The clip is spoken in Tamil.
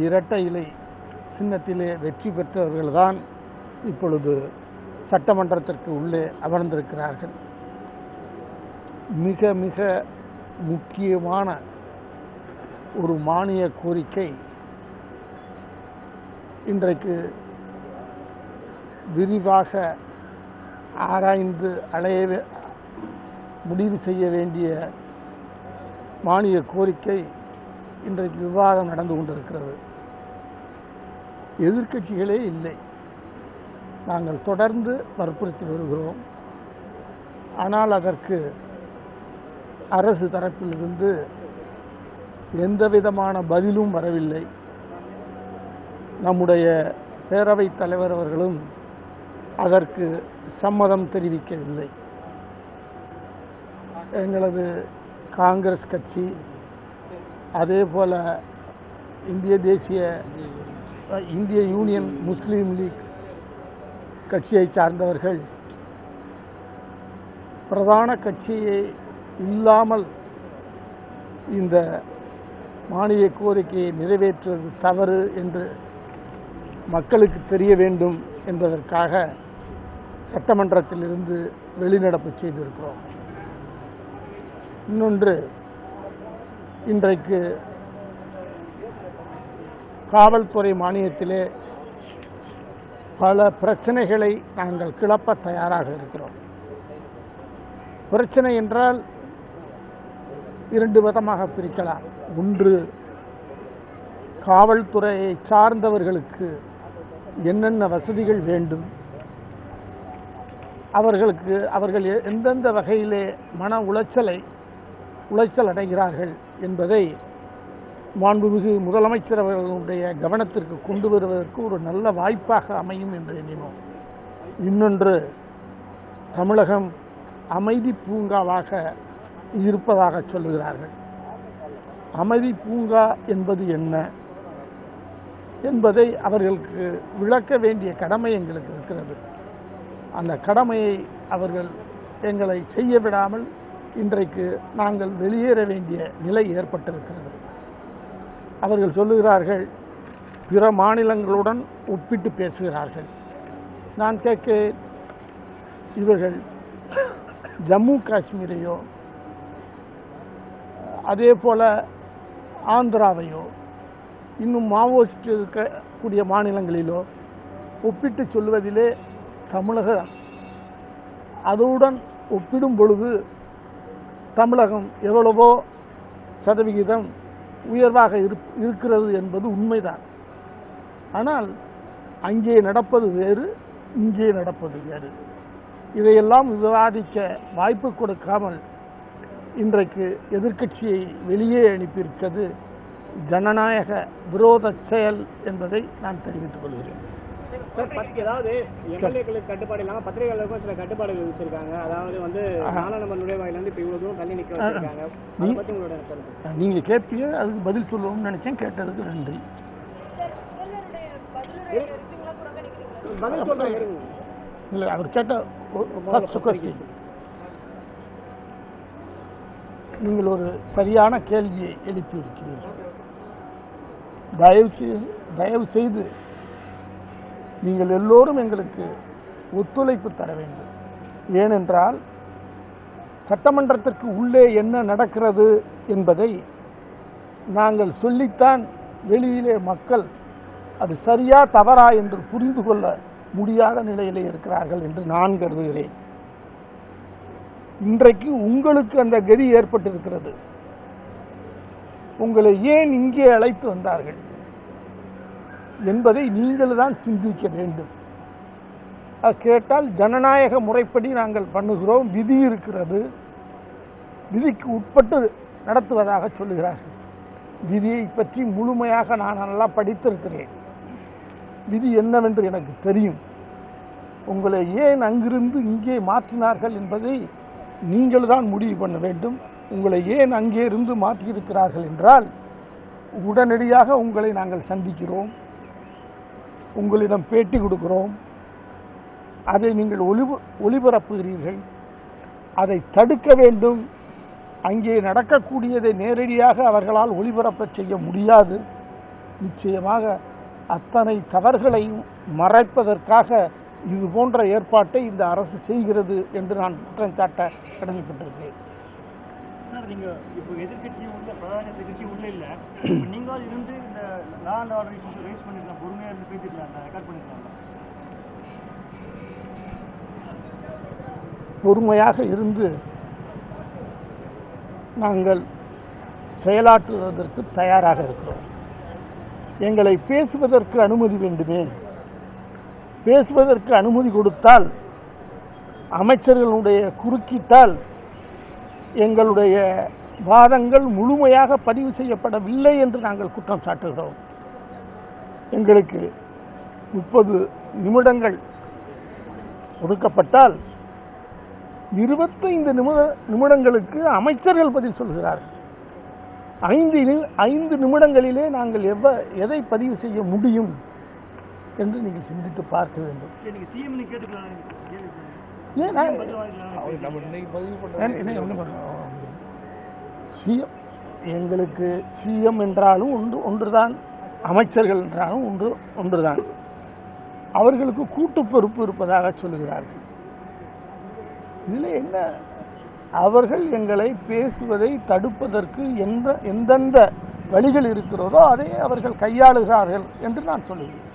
இரட்டை இலை சின்னத்திலே வெற்றி பெற்றவர்கள்தான் இப்பொழுது சட்டமன்றத்திற்கு உள்ளே அமர்ந்திருக்கிறார்கள். மிக மிக முக்கியமான ஒரு மானிய கோரிக்கை இன்றைக்கு விரிவாக ஆராய்ந்து முடிவு செய்ய வேண்டிய மானிய கோரிக்கை இன்றைக்கு விவாதம் நடந்து கொண்டிருக்கிறது. எதிர்க்கட்சிகளே இல்லை. நாங்கள் தொடர்ந்து வற்புறுத்தி வருகிறோம். ஆனால் அதற்கு அரசு தரப்பிலிருந்து எந்த விதமான பதிலும் வரவில்லை. நம்முடைய பேரவைத் தலைவர் அவர்களும் அதற்கு சம்மதம் தெரிவிக்கவில்லை. எங்களது காங்கிரஸ் கட்சி, அதே போல இந்திய யூனியன் முஸ்லீம் லீக் கட்சியை சார்ந்தவர்கள் பிரதான கட்சியை இல்லாமல் இந்த மானிய கோரிக்கையை நிறைவேற்றுவது தவறு என்று மக்களுக்கு தெரிய வேண்டும் என்பதற்காக சட்டமன்றத்திலிருந்து வெளிநடப்பு செய்திருக்கிறோம். இன்னொன்று, இன்றைக்கு காவல்துறை மானியத்திலே பல பிரச்சனைகளை நாங்கள் கிளப்ப தயாராக இருக்கிறோம். பிரச்சனை என்றால் இரண்டு விதமாக பிரிக்கலாம். ஒன்று, காவல்துறையை சார்ந்தவர்களுக்கு என்னென்ன வசதிகள் வேண்டும், அவர்கள் எந்தெந்த வகையிலே மன உளைச்சல் அடைகிறார்கள் என்பதை மாண்புமிகு முதலமைச்சர் அவர்களுடைய கவனத்திற்கு கொண்டு வருவதற்கு ஒரு நல்ல வாய்ப்பாக அமையும் என்று எண்ணினோம். இன்னொன்று, தமிழகம் அமைதி பூங்காவாக இருப்பதாக சொல்லுகிறார்கள். அமைதி பூங்கா என்பது என்ன என்பதை அவர்களுக்கு விளக்க வேண்டிய கடமை எங்களுக்கு இருக்கிறது. அந்த கடமையை அவர்கள் எங்களை செய்ய விடாமல் இன்றைக்கு நாங்கள் வெளியேற வேண்டிய நிலை ஏற்பட்டிருக்கிறது. அவர்கள் சொல்லுகிறார்கள், பிற மாநிலங்களுடன் ஒப்பிட்டு பேசுகிறார்கள். நான் கேட்க, இவர்கள் ஜம்மு காஷ்மீரையோ அதே போல ஆந்திராவையோ இன்னும் மாவோயிஸ்ட் இருக்கக்கூடிய மாநிலங்களிலோ ஒப்பிட்டு சொல்வதிலே தமிழகம், அதனுடன் ஒப்பிடும் பொழுது தமிழகம் எவ்வளவோ சதவிகிதம் உயர்வாக இருக்கிறது என்பது உண்மைதான். ஆனால் அங்கே நடப்பது வேறு, இங்கே நடப்பது வேறு. இதையெல்லாம் விவாதிக்க வாய்ப்பு கொடுக்காமல் இன்றைக்கு எதிர்க்கட்சியை வெளியே அனுப்பியிருக்கிறது ஜனநாயக விரோத செயல் என்பதை நான் தெரிவித்துக் கொள்கிறேன். ஏதாவது எம்எல்ஏக்களுக்கு கட்டுப்பாடு இல்லாமல் பத்திரிகையாளருக்கும் சில கட்டுப்பாடுகள் வச்சிருக்காங்க. அதாவது நாலாநம்பர் நுழைவாயிலிருந்து இப்போ இவ்வளவு தள்ளி நிற்க வச்சிருக்காங்க. அதை பற்றி உங்களோட கருத்து? நீங்க கேட்பீங்க, அதுக்கு பதில் சொல்லணும்னு நினைச்சேன். கேட்டதுக்கு நன்றி. பதில் சொல்றேன். இல்லை, அவர் கேட்ட நீங்கள் ஒரு சரியான கேள்வியை எழுப்பி இருக்கிறீர்கள். தயவு செய்து நீங்கள் எல்லோரும் எங்களுக்கு ஒத்துழைப்பு தர வேண்டும். ஏனென்றால் சட்டமன்றத்திற்கு உள்ளே என்ன நடக்கிறது என்பதை நாங்கள் சொல்லித்தான் வெளியிலே மக்கள் அது சரியா தவறா என்று புரிந்து கொள்ள முடியாத நிலையிலே இருக்கிறார்கள் என்று நான் கருதுகிறேன். இன்றைக்கு உங்களுக்கு அந்த கதி ஏற்பட்டிருக்கிறது. உங்களை ஏன் இங்கே அழைத்து வந்தார்கள் என்பதை நீங்கள் தான் சிந்திக்க வேண்டும். அது கேட்டால் ஜனநாயக முறைப்படி நாங்கள் பண்ணுகிறோம், விதி இருக்கிறது, விதிக்கு உட்பட்டு நடத்துவதாக சொல்லுகிறார்கள். விதியை பற்றி முழுமையாக நான் நல்லா படித்திருக்கிறேன். விதி என்னவென்று எனக்கு தெரியும். உங்களை ஏன் அங்கிருந்து இங்கே மாற்றினார்கள் என்பதை நீங்கள் தான் முடிவு பண்ண வேண்டும். உங்களை ஏன் அங்கே இருந்து மாற்றியிருக்கிறார்கள் என்றால், உடனடியாக உங்களை நாங்கள் சந்திக்கிறோம், உங்களிடம் பேட்டி கொடுக்கிறோம், அதை நீங்கள் ஒளிபரப்புகிறீர்கள், அதை தடுக்க வேண்டும். அங்கே நடக்கக்கூடியதை நேரடியாக அவர்களால் ஒளிபரப்ப செய்ய முடியாது. நிச்சயமாக அத்தனை தவறுகளையும் மறைப்பதற்காக இது போன்ற ஏற்பாட்டை இந்த அரசு செய்கிறது என்று நான் குற்றம் சாட்ட கடமைப்பட்டிருக்கிறேன். நீங்க இப்போ எதிர்கட்சி உள்ள பிரதான எதிர்கட்சி உள்ள இல்ல, நீங்க இருந்து இந்த law and order issues rice பண்ணிருக்கலாம், பொறுமையா இருந்து பேசிக்கலாம், ரெக்கார்ட் பண்ணிருக்கலாம். பொறுமையாக இருந்து நாங்கள் செயலாற்றுவதற்கு தயாராக இருக்கிறோம். எங்களை பேசுவதற்கு அனுமதி வேண்டுமே. பேசுவதற்கு அனுமதி கொடுத்தால், அமைச்சர்களுடைய குறுக்கிட்டால் எங்களுடைய வாதங்கள் முழுமையாக பதிவு செய்யப்படவில்லை என்று நாங்கள் குற்றம் சாட்டுகிறோம். எங்களுக்கு 30 நிமிடங்கள் ஒதுக்கப்பட்டால் 25 நிமிடங்களுக்கு அமைச்சர்கள் பதில் சொல்கிறார்கள். 5 நிமிடங்களிலே நாங்கள் எதை பதிவு செய்ய முடியும் என்று நீங்கள் சிந்தித்து பார்க்க வேண்டும். எங்களுக்கு சிஎம் என்றாலும் ஒன்றுதான், அமைச்சர்கள் என்றாலும் ஒன்றுதான். அவர்களுக்கு கூட்டு பொறுப்பு இருப்பதாக சொல்லுகிறார்கள். இதில் என்ன, அவர்கள் எங்களை பேசுவதை தடுப்பதற்கு எந்தெந்த வழிகள் இருக்கிறதோ அதை அவர்கள் கையாளுகிறார்கள் என்று நான் சொல்லுகிறேன்.